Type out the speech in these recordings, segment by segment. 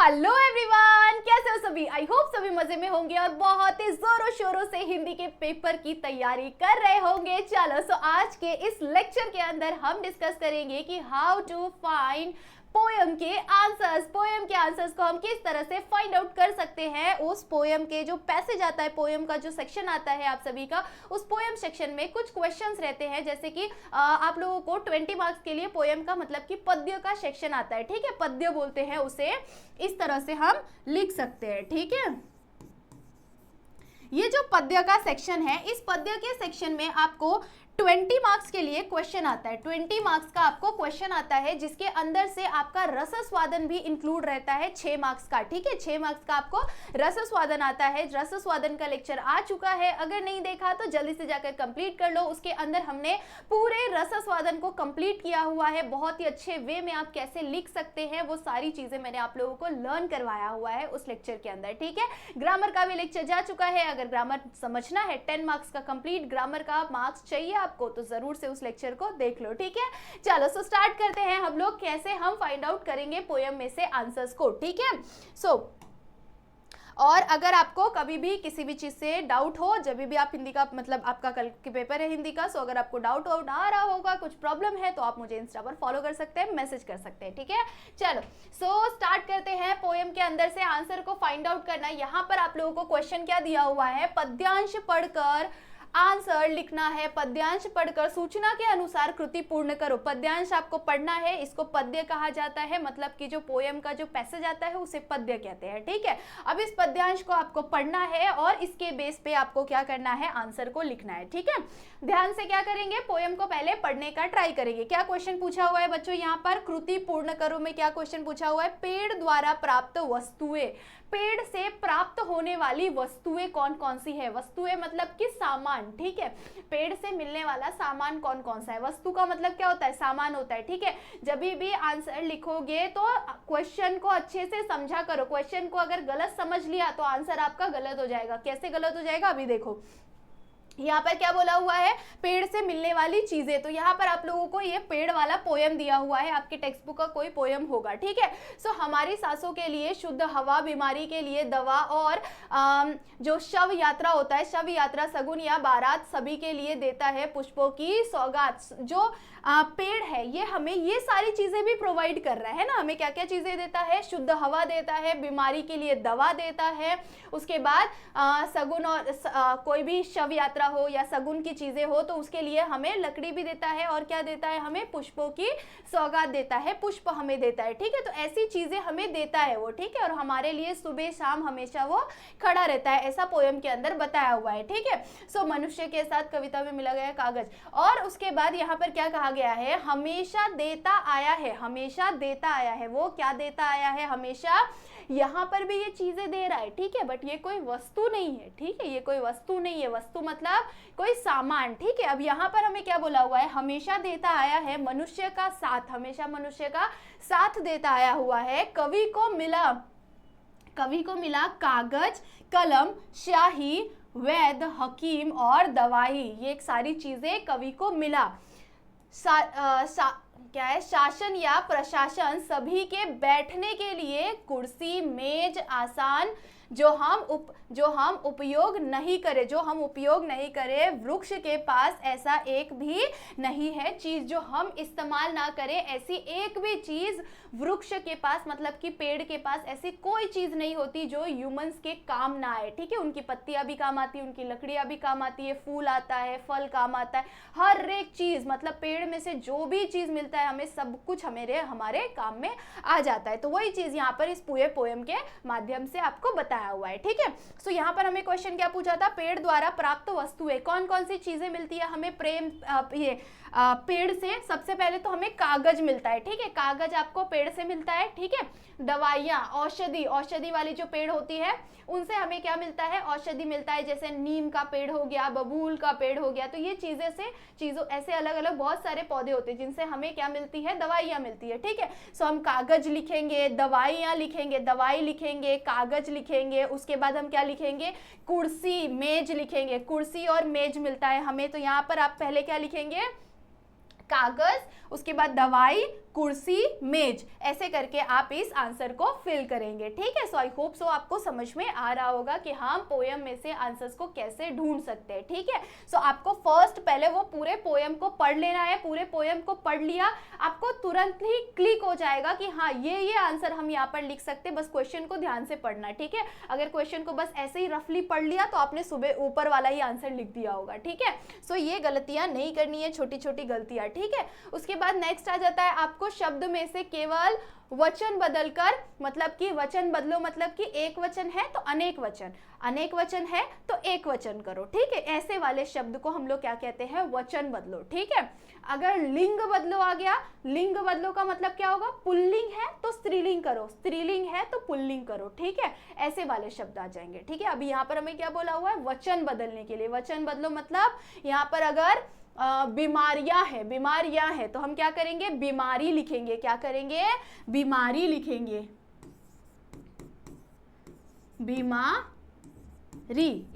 Hello everyone, कैसे हो सभी। आई होप सभी मजे में होंगे और बहुत ही जोरों शोरों से हिंदी के पेपर की तैयारी कर रहे होंगे। चलो सो आज के इस लेक्चर के अंदर हम डिस्कस करेंगे कि हाउ टू फाइंड पोयम के आंसर्स। पोयम के आंसर्स को हम किस तरह से फाइंड आउट कर सकते हैं। उस पोयम के जो पैसेज आता है, पोयम का जो सेक्शन आता है आप सभी का, उस पोयम सेक्शन में कुछ क्वेश्चंस रहते हैं। जैसे कि आप लोगों को 20 मार्क्स के लिए पोयम का मतलब कि पद्य का सेक्शन आता है। ठीक है, पद्य बोलते हैं उसे, इस तरह से हम लिख सकते हैं। ठीक है, ये जो पद्य का सेक्शन है, इस पद्य के सेक्शन में आपको 20 मार्क्स के लिए क्वेश्चन आता है। 20 मार्क्स का आपको क्वेश्चन आता है जिसके अंदर से आपका रसस्वादन भी इंक्लूड रहता है 6 मार्क्स का। ठीक है, 6 मार्क्स का आपको रसस्वादन आता है। रसस्वादन का लेक्चर आ चुका है, अगर नहीं देखा तो जल्दी से जाकर कंप्लीट कर लो। उसके अंदर हमने पूरे रसस्वादन को कंप्लीट किया हुआ है। बहुत ही अच्छे वे में आप कैसे लिख सकते हैं वो सारी चीजें मैंने आप लोगों को लर्न करवाया हुआ है उस लेक्चर के अंदर। ठीक है, ग्रामर का भी लेक्चर जा चुका है। अगर ग्रामर समझना है, 10 मार्क्स का कंप्लीट ग्रामर का मार्क्स चाहिए आपको, तो जरूर से उस लेक्चर को देख लो। ठीक है, चलो सो स्टार्ट करते हैं हम लोग कैसे हम फाइंड आउट करेंगे पोयम में से आंसर्स को। ठीक है, सो और अगर आपको कभी भी किसी भी चीज से डाउट हो, जब भी आप हिंदी का मतलब आपका कल के पेपर है हिंदी का, सो अगर आपको डाउट आ रहा होगा, कुछ प्रॉब्लम है, तो आप मुझे इंस्टा पर फॉलो कर सकते हैं, मैसेज कर सकते हैं। ठीक है, चलो सो स्टार्ट करते हैं पोयम के अंदर से आंसर को फाइंड आउट करना। यहाँ पर आप लोगों को क्वेश्चन क्या दिया हुआ है, पद्यांश पढ़कर आंसर लिखना है। पद्यांश पढ़कर सूचना के अनुसार कृति पूर्ण करो। पद्यांश आपको पढ़ना है, इसको पद्य कहा जाता है, मतलब कि जो पोयम का जो पैसेज आता है उसे पद्य कहते हैं। ठीक है, अब इस पद्यांश को आपको पढ़ना है और इसके बेस पे आपको क्या करना है, आंसर को लिखना है। ठीक है, ध्यान से क्या करेंगे, पोयम को पहले पढ़ने का ट्राई करेंगे। क्या क्वेश्चन पूछा हुआ है बच्चों, यहाँ पर कृति पूर्ण करो में क्या क्वेश्चन पूछा हुआ है, पेड़ द्वारा प्राप्त वस्तुएं। पेड़ से प्राप्त होने वाली वस्तुएं कौन कौन सी है। वस्तुएं मतलब कि सामान। ठीक है, पेड़ से मिलने वाला सामान कौन कौन सा है। वस्तु का मतलब क्या होता है, सामान होता है। ठीक है, जब भी आंसर लिखोगे तो क्वेश्चन को अच्छे से समझा करो। क्वेश्चन को अगर गलत समझ लिया तो आंसर आपका गलत हो जाएगा। कैसे गलत हो जाएगा, अभी देखो। यहाँ पर क्या बोला हुआ है, पेड़ से मिलने वाली चीजें। तो यहाँ पर आप लोगों को ये पेड़ वाला पोयम दिया हुआ है, आपके टेक्स्ट बुक का कोई पोयम होगा। ठीक है, सो हमारी सांसों के लिए शुद्ध हवा, बीमारी के लिए दवा, और जो शव यात्रा होता है, शव यात्रा, सगुन या बारात, सभी के लिए देता है पुष्पों की सौगात। जो पेड़ है ये हमें ये सारी चीजें भी प्रोवाइड कर रहा है ना। हमें क्या क्या चीजें देता है, शुद्ध हवा देता है, बीमारी के लिए दवा देता है, उसके बाद सगुन और कोई भी शव यात्रा हो या सगुन की चीजें हो तो उसके लिए हमें लकड़ी भी देता है, और क्या देता है, हमें पुष्पों की सौगात देता है, पुष्प हमें देता है। ठीक है, तो ऐसी चीजें हमें देता है वो। ठीक है, और हमारे लिए सुबह शाम हमेशा वो खड़ा रहता है, ऐसा पोयम के अंदर बताया हुआ है। ठीक है, सो मनुष्य के साथ कविता में मिला गया कागज। और उसके बाद यहाँ पर क्या कहा गया है, हमेशा देता आया है। हमेशा देता आया है, वो क्या देता आया है, हमेशा। यहाँ पर भी ये चीजें दे रहा है। ठीक है, बट ये कोई वस्तु नहीं है। ठीक है, ये कोई वस्तु नहीं है, वस्तु मतलब कोई सामान। ठीक है, अब यहाँ पर हमें क्या बोला हुआ है, हमेशा देता आया है मनुष्य का साथ, हमेशा मनुष्य का साथ देता आया हुआ है। कवि को मिला कागज, कलम, स्याही, वैद्य, हकीम और दवाई। ये सारी चीजें कवि को मिला। क्या है, शासन या प्रशासन, सभी के बैठने के लिए कुर्सी, मेज, आसान, जो हम उपयोग नहीं करें। वृक्ष के पास ऐसा एक भी नहीं है चीज जो हम इस्तेमाल ना करें। ऐसी एक भी चीज वृक्ष के पास मतलब कि पेड़ के पास ऐसी कोई चीज नहीं होती जो ह्यूमंस के काम ना आए। ठीक है, उनकी पत्तियां भी काम आती है, उनकी लकड़ियां भी काम आती है, फूल आता है, फल काम आता है, हर एक चीज मतलब पेड़ में से जो भी चीज मिलता है हमें सब कुछ हमारे काम में आ जाता है। तो वही चीज यहाँ पर इस पूरे पोयम के माध्यम से आपको बताया हुआ है। ठीक है, सो यहाँ पर हमें क्वेश्चन क्या पूछा था, पेड़ द्वारा प्राप्त वस्तुएं कौन कौन सी चीजें मिलती है हमें। पेड़ से सबसे पहले तो हमें कागज मिलता है। ठीक है, कागज आपको पेड़ से मिलता है। ठीक है, दवाइयाँ, औषधि वाली जो पेड़ होती है उनसे हमें क्या मिलता है, औषधि मिलता है। जैसे नीम का पेड़ हो गया, बबूल का पेड़ हो गया, तो ये चीजों ऐसे अलग अलग बहुत सारे पौधे होते हैं जिनसे हमें क्या मिलती है, दवाइयाँ मिलती है। ठीक है, सो हम कागज लिखेंगे, दवाइयाँ लिखेंगे, दवाई लिखेंगे, कागज लिखेंगे, उसके बाद हम क्या लिखेंगे, कुर्सी, मेज लिखेंगे। कुर्सी और मेज मिलता है हमें, तो यहाँ पर आप पहले क्या लिखेंगे, कागज, उसके बाद दवाई, कुर्सी, मेज, ऐसे करके आप इस आंसर को फिल करेंगे। ठीक है, सो आई होप सो आपको समझ में आ रहा होगा कि हम पोयम में से आंसर्स को कैसे ढूंढ सकते हैं। ठीक है, सो आपको फर्स्ट पहले वो पूरे पोयम को पढ़ लेना है। पूरे पोयम को पढ़ लिया, आपको तुरंत ही क्लिक हो जाएगा कि हाँ ये आंसर हम यहाँ पर लिख सकते हैं, बस क्वेश्चन को ध्यान से पढ़ना है। ठीक है, अगर क्वेश्चन को बस ऐसे ही रफली पढ़ लिया तो आपने सुबह ऊपर वाला ही आंसर लिख दिया होगा। ठीक है, सो ये गलतियां नहीं करनी है, छोटी छोटी गलतियां। ठीक है, उसके बाद नेक्स्ट आ जाता है आपको शब्द में से केवल वचन बदलकर, मतलब कि वचन बदलो, मतलब कि एक वचन है तो अनेक वचन, अनेक वचन है तो एक वचन करो। ठीक है, ऐसे वाले शब्द को हम लोग क्या कहते हैं, वचन बदलो। ठीक है, अगर लिंग बदलो आ गया, लिंग बदलो का मतलब क्या होगा, पुल्लिंग है तो स्त्रीलिंग करो, स्त्रीलिंग है तो पुल्लिंग करो। ठीक है, ऐसे वाले शब्द आ जाएंगे। ठीक है, अभी यहाँ पर हमें क्या बोला हुआ है, वचन बदलने के लिए। वचन बदलो मतलब यहाँ पर अगर बीमारियां है, बीमारियां है तो हम क्या करेंगे, बीमारी लिखेंगे। क्या करेंगे, बीमारी लिखेंगे, बीमारी,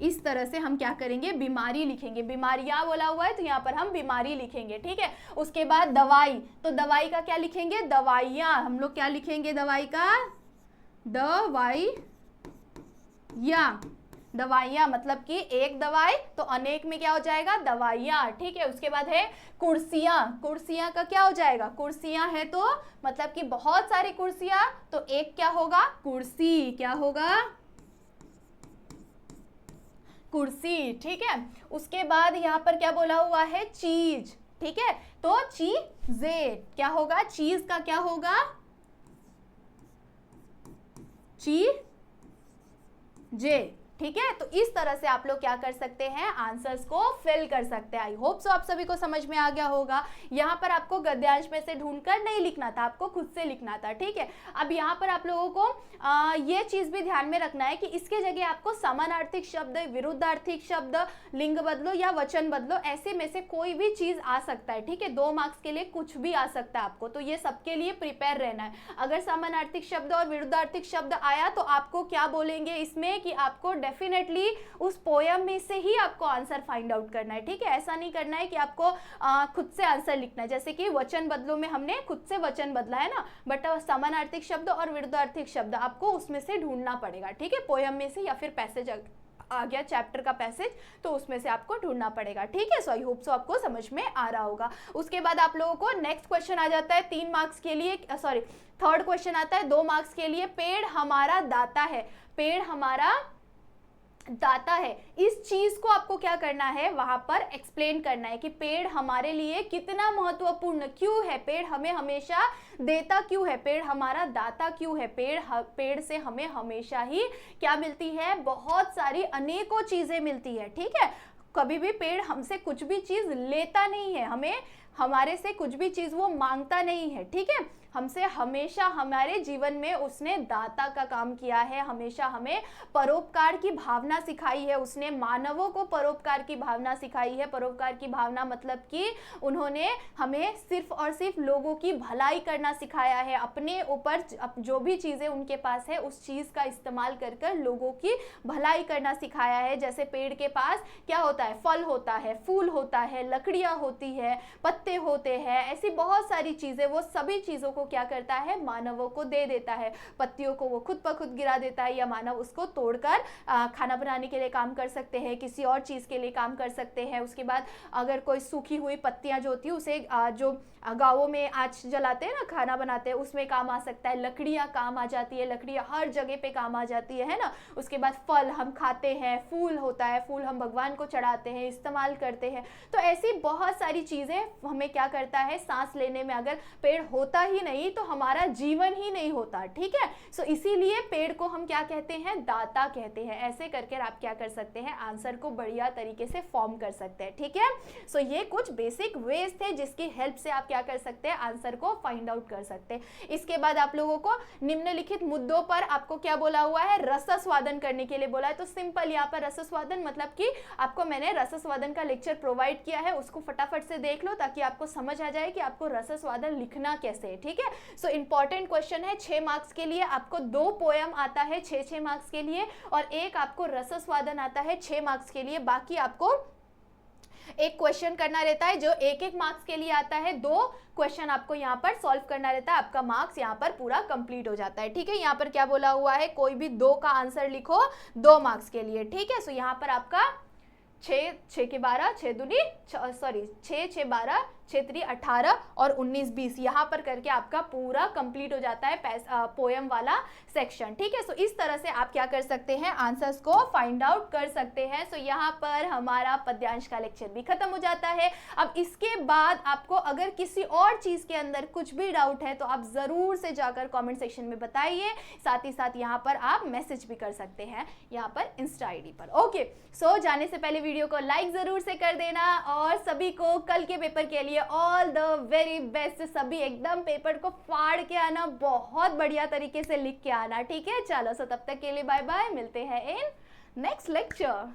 इस तरह से हम क्या करेंगे, बीमारी लिखेंगे। बीमारियां बोला हुआ है तो यहाँ पर हम बीमारी लिखेंगे। ठीक है, उसके बाद दवाई, तो दवाई का क्या लिखेंगे, दवाइयां, हम लोग क्या लिखेंगे, दवाई का दवाइयां, दवाइयां मतलब कि एक दवाई तो अनेक में क्या हो जाएगा, दवाइयां। ठीक है, उसके बाद है कुर्सियां, कुर्सियां का क्या हो जाएगा, कुर्सियां है तो मतलब कि बहुत सारी कुर्सियां तो एक क्या होगा, कुर्सी, क्या होगा, कुर्सी। ठीक है, उसके बाद यहाँ पर क्या बोला हुआ है, चीज। ठीक है, तो चीजें क्या होगा, चीज का क्या होगा, चीजें। ठीक है, तो इस तरह से आप लोग क्या कर सकते हैं, आंसर्स को फिल कर सकते हैं। आई होप सो आप सभी को समझ में आ गया होगा। यहाँ पर आपको गद्यांश में से ढूंढकर नहीं लिखना था, आपको खुद से लिखना था। ठीक है, अब यहाँ पर आप लोगों को ये चीज भी ध्यान में रखना है कि इसके जगह आपको समानार्थिक शब्द, विरुद्धार्थिक शब्द, लिंग बदलो या वचन बदलो, ऐसे में से कोई भी चीज आ सकता है। ठीक है, 2 मार्क्स के लिए कुछ भी आ सकता है आपको, तो ये सबके लिए प्रिपेयर रहना है। अगर समानार्थिक शब्द और विरुद्धार्थिक शब्द आया तो आपको क्या बोलेंगे इसमें, कि आपको डेफिनेटली उस पोयम में से ही आपको आंसर फाइंड आउट करना है। ठीक है, ऐसा नहीं करना है कि आपको खुद से आंसर लिखना है। जैसे कि वचन बदलो में हमने खुद से वचन बदला है ना, बट समानार्थिक शब्द और विरुद्धार्थिक शब्द आपको उसमें से ढूंढना पड़ेगा। ठीक है, पोयम में से या फिर पैसेज आ गया चैप्टर का पैसेज तो उसमें से आपको ढूंढना पड़ेगा। ठीक है, सो आई होप सो आपको समझ में आ रहा होगा। उसके बाद आप लोगों को नेक्स्ट क्वेश्चन आ जाता है 3 मार्क्स के लिए, सॉरी थर्ड क्वेश्चन आता है 2 मार्क्स के लिए। पेड़ हमारा दाता है, पेड़ हमारा दाता है, इस चीज को आपको क्या करना है, वहां पर एक्सप्लेन करना है कि पेड़ हमारे लिए कितना महत्वपूर्ण क्यों है, पेड़ हमें हमेशा देता क्यों है, पेड़ हमारा दाता क्यों है, पेड़ से हमें हमेशा ही क्या मिलती है, बहुत सारी अनेकों चीजें मिलती है। ठीक है, कभी भी पेड़ हमसे कुछ भी चीज लेता नहीं है, हमें हमारे से कुछ भी चीज वो मांगता नहीं है। ठीक है, हमसे हमेशा हमारे जीवन में उसने दाता का काम किया है, हमेशा हमें परोपकार की भावना सिखाई है, उसने मानवों को परोपकार की भावना सिखाई है। परोपकार की भावना मतलब कि उन्होंने हमें सिर्फ और सिर्फ लोगों की भलाई करना सिखाया है, अपने ऊपर जो भी चीज़ें उनके पास है उस चीज़ का इस्तेमाल कर कर लोगों की भलाई करना सिखाया है। जैसे पेड़ के पास क्या होता है, फल होता है, फूल होता है, लकड़ियाँ होती है, पत्ते होते हैं, ऐसी बहुत सारी चीज़ें, वो सभी चीज़ों को क्या करता है, मानवों को दे देता है। पत्तियों को वो खुद ब खुद गिरा देता है या मानव उसको तोड़कर खाना बनाने के लिए काम कर सकते हैं, किसी और चीज़ के लिए काम कर सकते हैं। उसके बाद अगर कोई सूखी हुई पत्तियां जो होती है उसे जो गाँवों में आँच जलाते हैं ना, खाना बनाते हैं, उसमें काम आ सकता है। लकड़ियाँ काम आ जाती है, लकड़ियाँ हर जगह पे काम आ जाती है ना। उसके बाद फल हम खाते हैं, फूल होता है, फूल हम भगवान को चढ़ाते हैं, इस्तेमाल करते हैं। तो ऐसी बहुत सारी चीज़ें हमें क्या करता है, सांस लेने में अगर पेड़ होता ही नहीं तो हमारा जीवन ही नहीं होता। ठीक है, सो इसीलिए पेड़ को हम क्या कहते हैं, दाता कहते हैं। ऐसे करके आप क्या कर सकते हैं, आंसर को बढ़िया तरीके से फॉर्म कर सकते हैं। ठीक है, सो ये कुछ बेसिक वेज थे जिसकी हेल्प से आप क्या कर सकते हैं, आंसर को फाइंड आउट कर सकते हैं। इसके बाद आप लोगों को निम्नलिखित मुद्दों पर आपको क्या बोला हुआ है, रसस्वादन करने के लिए बोला है। तो सिंपल यहाँ पर रसस्वादन मतलब कि आपको मैंने रसस्वादन का लेक्चर प्रोवाइड किया है, उसको फटाफट से देख लो ताकि आपको समझ आ जाए कि आपको रसस्वादन लिखना कैसे है। ठीक है, सो इंपॉर्टेंट क्वेश्चन है, 6 मार्क्स के लिए आपको 2 पोयम आता है 6 मार्क्स के लिए, और एक आपको रसस्वादन आता है 6 मार्क्स के लिए। बाकी आपको एक क्वेश्चन करना रहता है जो एक एक मार्क्स के लिए आता है, 2 क्वेश्चन आपको यहाँ पर सॉल्व करना रहता है, आपका मार्क्स यहाँ पर पूरा कंप्लीट हो जाता है। ठीक है, यहाँ पर क्या बोला हुआ है, कोई भी 2 का आंसर लिखो 2 मार्क्स के लिए। ठीक है, सो यहाँ पर आपका 6 के 12, 6 दूनी 6 12, 6 3 18 और 19 20 यहाँ पर करके आपका पूरा कंप्लीट हो जाता है पोएम वाला सेक्शन। ठीक है, सो इस तरह से आप क्या कर सकते हैं, आंसर्स को फाइंड आउट कर सकते हैं। सो यहाँ पर हमारा पद्यांश का लेक्चर भी खत्म हो जाता है। अब इसके बाद आपको अगर किसी और चीज के अंदर कुछ भी डाउट है तो आप जरूर से जाकर कॉमेंट सेक्शन में बताइए, साथ ही साथ यहाँ पर आप मैसेज भी कर सकते हैं यहाँ पर इंस्टा ID पर। ओके, सो जाने से पहले वीडियो को लाइक जरूर से कर देना और सभी को कल के पेपर के लिए ऑल द वेरी बेस्ट। सभी एकदम पेपर को फाड़ के आना, बहुत बढ़िया तरीके से लिख के आना। ठीक है, चलो, सो तब तक के लिए बाय बाय, मिलते हैं इन नेक्स्ट लेक्चर।